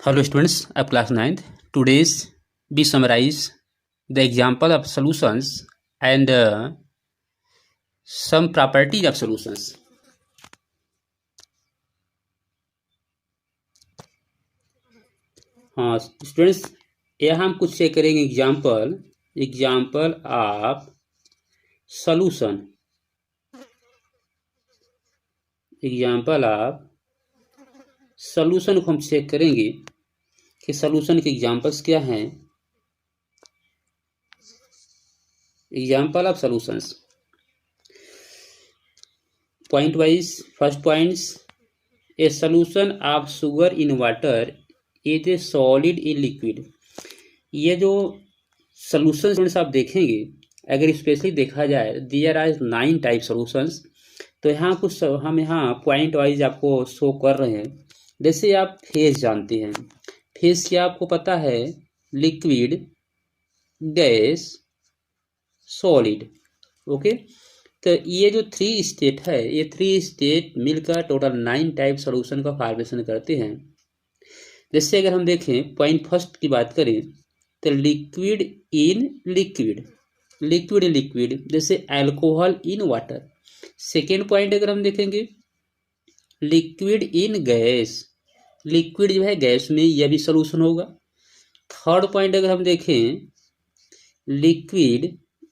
Hello students of class 9th. Today's we summarize the example of solutions and some properties of solutions. हाँ students, यह हम कुछ check करेंगे example of solution को हम check करेंगे कि सॉल्यूशन के एग्जाम्पल्स क्या हैं। Example of solutions point wise. First points, A solution of sugar in water is a solid in liquid. ये जो सॉल्यूशंस आप देखेंगे, अगर स्पेशली देखा जाए, देयर आर 9 टाइप सॉल्यूशंस। तो यहाँ कुछ हम यहाँ पॉइंट वाइज आपको शो कर रहे हैं। जैसे आप फेज जानते हैं, फेज क्या आपको पता है? Liquid, gas, solid. ओके, तो ये जो 3 स्टेट है, ये 3 स्टेट मिलकर टोटल 9 टाइप सॉल्यूशन का फॉर्मेशन करते हैं। जैसे अगर हम देखें पॉइंट फर्स्ट की बात करें तो लिक्विड इन लिक्विड, जैसे alcohol in water. Second point अगर हम देखेंगे लिक्विड इन गैस, लिक्विड जो है गैस में, यह भी सॉल्यूशन होगा। थर्ड पॉइंट अगर हम देखें liquid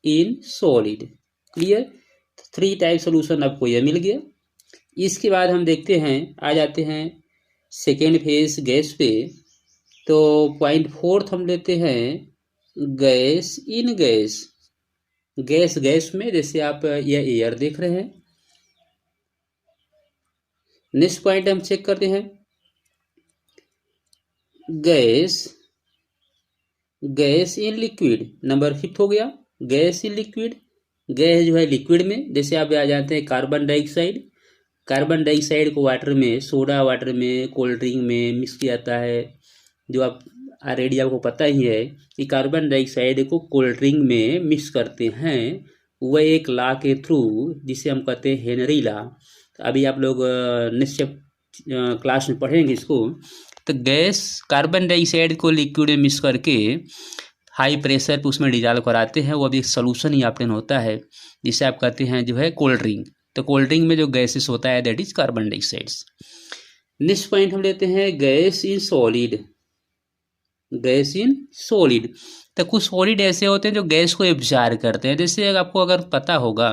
in solid. Clear? 3 type solution आपको यह मिल गया। इसके बाद हम देखते हैं, आ जाते हैं सेकेंड फेज गैस पे। तो पॉइंट फोर्थ हम लेते हैं गैस इन गैस में, जैसे आप यह एयर देख रहे हैं। नेक्स्ट पॉइंट हम चेक करते हैं गैस इन लिक्विड। नंबर 5 हो गया गैस इन लिक्विड। गैस जो है लिक्विड में, जैसे आप आ जाते हैं कार्बन डाइऑक्साइड को वाटर में, सोडा वाटर में, कोल्ड ड्रिंक में मिक्स किया जाता है। जो आप ऑलरेडी आपको पता ही है कि कार्बन डाइऑक्साइड को कोल्ड ड्रिंक में मिक्स करते हैं, वह एक लॉ के थ्रू, जिसे हम कहते हैं हेनरी लॉ। अभी आप लोग नेक्स्ट क्लास में पढ़ेंगे इसको। तो गैस कार्बन डाइऑक्साइड को लिक्विड में मिक्स करके हाई प्रेशर पे उसमें डिजॉल्व कराते हैं, वो भी एक सोल्यूशन ही ऑब्टेन होता है, जिसे आप कहते हैं जो है कोल्ड ड्रिंक। तो कोल्ड ड्रिंक में जो गैसेस होता है that is carbon dioxide. Next point हम लेते हैं गैस इन सॉलिड। तो कुछ सॉलिड ऐसे होते हैं जो गैस को एब्जॉर्ब करते हैं। जैसे आपको अगर पता होगा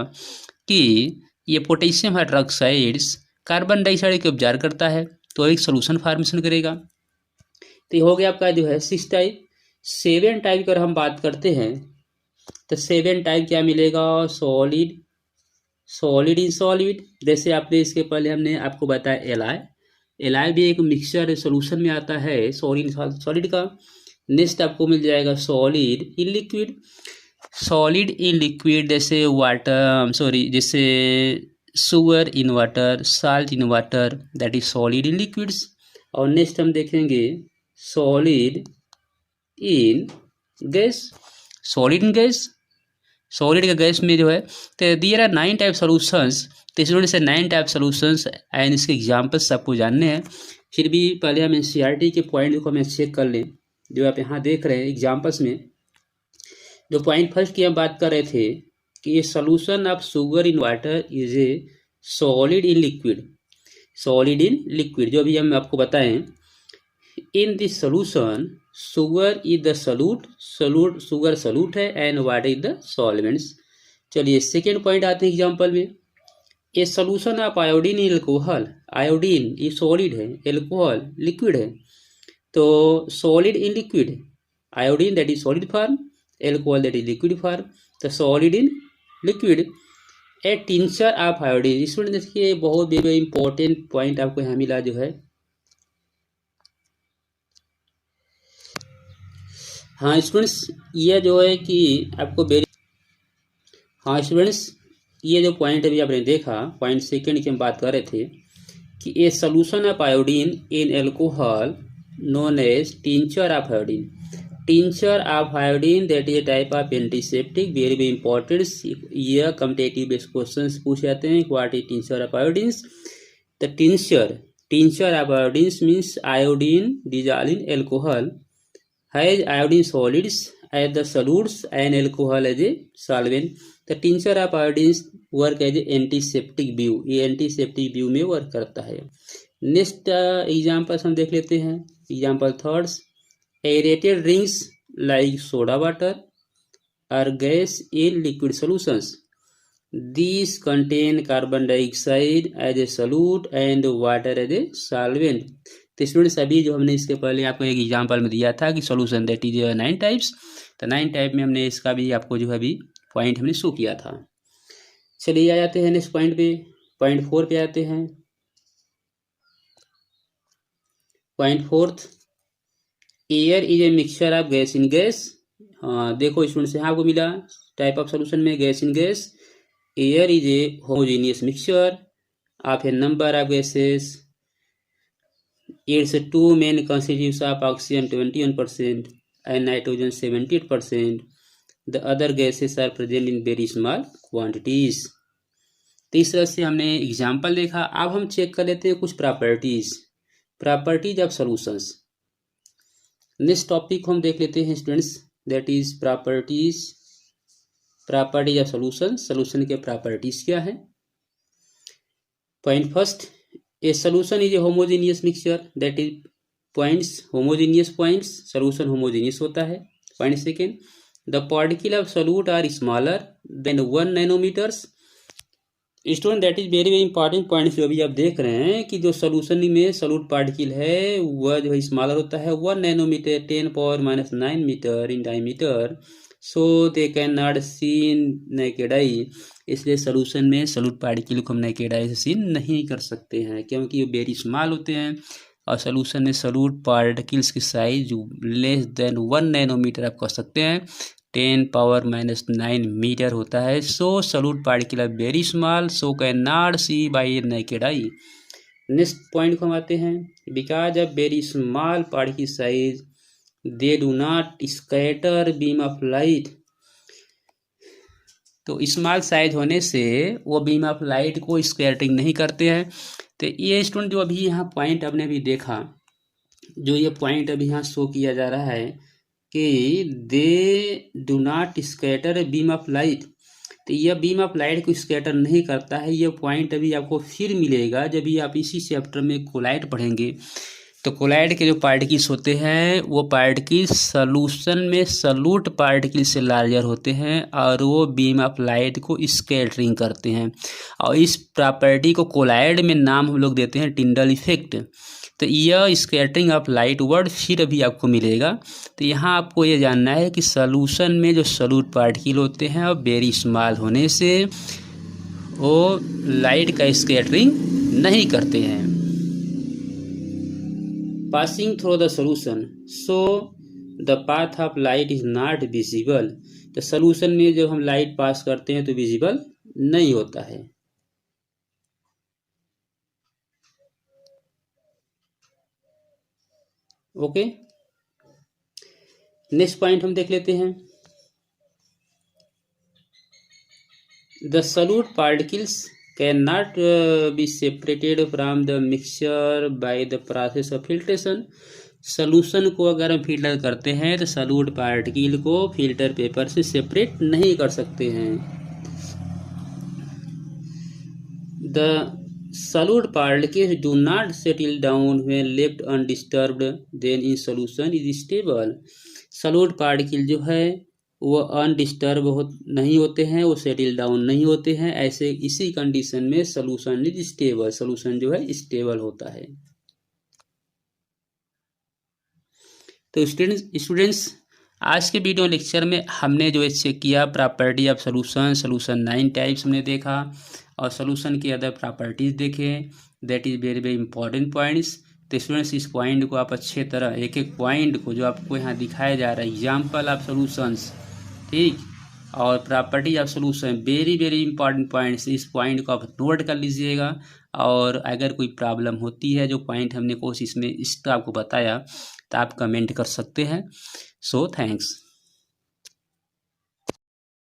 कि ये पोटेशियम हाइड्रोक्साइड्स कार्बन डाइऑक्साइड को एब्जॉर्ब करता है, तो एक सोल्यूशन फॉर्मेशन करेगा। तो ये हो गया आपका जो है 6 टाइप। 7 टाइप अगर हम बात करते हैं तो 7 टाइप क्या मिलेगा? Solid in solid. जैसे आपने इसके पहले हमने आपको बताया एलाई भी एक मिक्सचर सोल्यूशन में आता है सॉलिड का। नेक्स्ट आपको मिल जाएगा सॉलिड इन लिक्विड, जैसे sugar in water, salt in water, that is solid in liquids. और नेक्स्ट हम देखेंगे सॉलिड इन गैस। सॉलिड का गैस में जो है, तो देयर आर 9 टाइप सॉल्यूशंस। तो स्टूडेंट से 9 टाइप सॉल्यूशंस एंड इसके एग्जाम्पल्स आपको जानने हैं। फिर भी पहले हम एनसीईआरटी के पॉइंट को हमें चेक कर लें। जो आप यहाँ देख रहे हैं एग्जाम्पल्स में, जो पॉइंट फर्स्ट की हम बात कर रहे थे कि ये solution of sugar in water is a solid in liquid, जो भी हम आपको बताएं। In this solution sugar is the sugar solute है and water is the solvents. चलिए सेकेंड पॉइंट आते हैं एग्जाम्पल में। A solution of iodine in alcohol, iodine ये सॉलिड है, एल्कोहल लिक्विड है। तो solid in liquid, iodine that is solid form, alcohol that is liquid form. तो solid in liquid. A tincture of iodine, इसमें देखिए बहुत very important point आपको यहाँ मिला जो है। हाँ स्टूडेंट्स, ये जो है कि आपको स्टूडेंट्स, ये जो पॉइंट अभी आपने देखा, पॉइंट सेकेंड की हम बात कर रहे थे कि a solution of iodine in alcohol known as tincture of iodine that is type of antiseptic. Very very important, ये कम्पिटिटिव बेस्ड क्वेश्चन पूछे जाते हैं। What is tincture of iodine? The tincture of iodine means iodine dissolved in alcohol has iodine solids as the solutes and alcohol as a solvent. The tincture of iodine work as a antiseptic view, ये antiseptic view में work करता है। Next examples हम देख लेते हैं। Example thirds, aerated drinks like soda water और gas in liquid solutions, these contain carbon dioxide as a solute and water as a solvent। तो स्टूडेंट्स अभी जो हमने इसके पहले आपको एक एग्जांपल में दिया था कि सॉल्यूशन दैट इज 9 टाइप्स, तो 9 टाइप में हमने इसका भी आपको जो है अभी पॉइंट हमने शो किया था। चलिए आ जाते हैं नेक्स्ट पॉइंट पे, पॉइंट 4 पे आते हैं। Point 4, air is a mixture of gas in gas. देखो स्टूडेंट्स यहाँ आपको मिला टाइप ऑफ सोल्यूशन में gas in gas, air is a homogeneous mixture of a number of gases. Its two main constituents of oxygen 21% and nitrogen 78%. The other gases are present in very small quantities. तो इस तरह से हमने example देखा। अब हम check कर लेते हैं कुछ properties of solutions. Next topic हम देख लेते हैं students, that is properties of solution. Solution के प्रॉपर्टीज क्या है? Point first, a solution is a homogeneous mixture, that is points homogeneous points, solution homogeneous होता है। Point second, the particle of solute are smaller than 1 nanometers. Student that is very very important point जो अभी आप देख रहे हैं कि जो सॉल्यूशन में सॉल्यूट पार्टिकल है वह जो है स्मॉलर होता है 1 nanometer 10⁻⁹ metre in diameter, so they can not seen naked eye. इसलिए सोल्यूशन में सॉल्यूट पार्टिकल को हम नेकेड आई से सीन नहीं कर सकते हैं क्योंकि ये वेरी स्मॉल होते हैं और सोल्यूशन में सॉल्यूट पार्टिकल्स की साइज लेस देन 1 नैनोमीटर आप कह सकते हैं 10⁻⁹ मीटर होता है। So solute particle are very small, so can not see by naked eye. Next point को हम आते हैं, because of very small particle size they do not scatter beam of light. तो स्मॉल साइज होने से वो बीम ऑफ लाइट को scattering नहीं करते हैं। तो ये स्टूडेंट जो अभी यहाँ पॉइंट आपने अभी देखा, जो ये पॉइंट अभी यहाँ शो किया जा रहा है कि दे do not scatter beam of light, तो यह बीम ऑफ लाइट को स्कैटर नहीं करता है। ये पॉइंट अभी आपको फिर मिलेगा जब भी आप इसी चैप्टर में कोलाइड पढ़ेंगे। तो कोलाइड के जो पार्टिकल्स होते हैं वो पार्टिकल्स सॉल्यूशन में सॉल्यूट पार्टिकल से लार्जर होते हैं और वो बीम ऑफ लाइट को स्कैटरिंग करते हैं, और इस प्रॉपर्टी को कोलाइड में नाम हम लोग देते हैं टिंडल इफेक्ट। तो यह स्कैटरिंग ऑफ लाइट वर्ड फिर अभी आपको मिलेगा। तो यहाँ आपको ये जानना है कि सॉल्यूशन में जो सॉल्यूट पार्टिकल होते हैं और वेरी स्मॉल होने से वो लाइट का स्कैटरिंग नहीं करते हैं। Passing through the solution, so the path of light is not visible. तो सॉल्यूशन में जब हम लाइट पास करते हैं तो विजिबल नहीं होता है। ओके, नेक्स्ट पॉइंट हम देख लेते हैं, the solute particles can not be separated from the mixture by the process of filtration. Solution को अगर हम फिल्टर करते हैं तो सॉल्यूट पार्टिकल को फिल्टर पेपर से सेपरेट नहीं कर सकते हैं। The solute particles do not settle down when left undisturbed, then in solution is stable। solute particle जो है वो अनडिस्टर्ब नहीं होते हैं, वो सेटल डाउन नहीं होते हैं। ऐसे इसी कंडीशन में सॉल्यूशन इज स्टेबल, सॉल्यूशन जो है स्टेबल होता है। तो स्टूडेंट्स आज के वीडियो लेक्चर में हमने जो चेक किया प्रॉपर्टी ऑफ सॉल्यूशन 9 टाइप्स हमने देखा और सॉल्यूशन की अदर प्रॉपर्टीज देखे। That is very very important points. तो स्टूडेंट्स इस पॉइंट को आप अच्छे तरह एक एक पॉइंट को जो आपको यहाँ दिखाया जा रहा है एग्जाम्पल ऑफ सॉल्यूशंस, ठीक, और property of solution, very very important points. इस पॉइंट को आप नोट कर लीजिएगा और अगर कोई प्रॉब्लम होती है जो पॉइंट हमने कोशिश में इसका आपको बताया तो आप कमेंट कर सकते हैं। So thanks.